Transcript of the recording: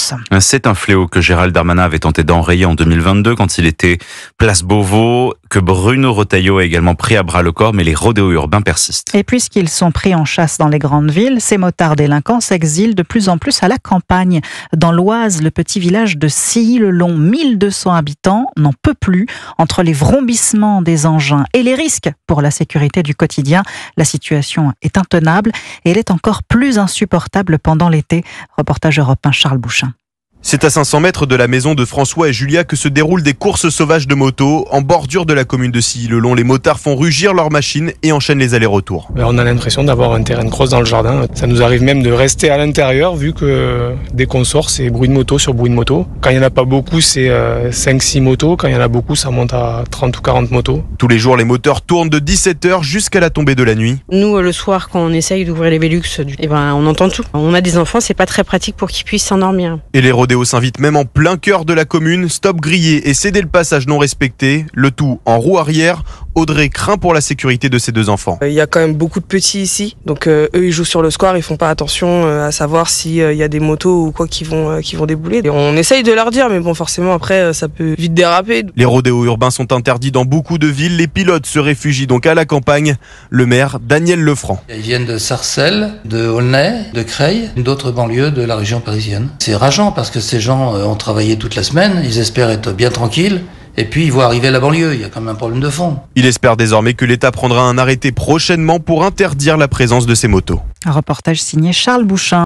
violence. C'est un fléau que Gérald Darmanin avait tenté d'enrayer en 2022 quand il était place Beauvau, que Bruno Retailleau a également pris à bras le corps, mais les rodéos urbains persistent. Et puisqu'ils sont pris en chasse dans les grandes villes, ces motards délinquants s'exilent de plus en plus à la campagne. Dans l'Oise, le petit village de Silly-le-Long, 1200 habitants, n'en peut plus. Entre les vrombissements des engins et les risques pour la sécurité du quotidien, la situation est intenable et elle est encore plus insupportable pendant l'été. Reportage Europe 1, Charles Bouchin. C'est à 500 mètres de la maison de François et Julia que se déroulent des courses sauvages de motos. En bordure de la commune de Silly-le-Long, les motards font rugir leurs machines et enchaînent les allers-retours. On a l'impression d'avoir un terrain de cross dans le jardin. Ça nous arrive même de rester à l'intérieur vu que dès qu'on sort, c'est bruit de moto sur bruit de moto. Quand il n'y en a pas beaucoup, c'est 5-6 motos. Quand il y en a beaucoup, ça monte à 30 ou 40 motos. Tous les jours, les moteurs tournent de 17h jusqu'à la tombée de la nuit. Nous, le soir, quand on essaye d'ouvrir les Velux, on entend tout. On a des enfants, c'est pas très pratique pour qu'ils puissent s'endormir. Et les rodéos s'invitent même en plein cœur de la commune, stop grillé et céder le passage non respecté, le tout en roue arrière. Audrey craint pour la sécurité de ses deux enfants. Il y a quand même beaucoup de petits ici, donc eux ils jouent sur le square, ils font pas attention à savoir s'il y a des motos ou quoi qui vont débouler. Et on essaye de leur dire, mais bon forcément après ça peut vite déraper. Les rodéos urbains sont interdits dans beaucoup de villes, les pilotes se réfugient donc à la campagne. Le maire Daniel Lefranc. Ils viennent de Sarcelles, de Aulnay, de Creil, d'autres banlieues de la région parisienne. C'est rageant parce que ces gens ont travaillé toute la semaine, ils espèrent être bien tranquilles. Et puis, ils voient arriver la banlieue, il y a quand même un problème de fond. Il espère désormais que l'État prendra un arrêté prochainement pour interdire la présence de ces motos. Un reportage signé Charles Bouchin.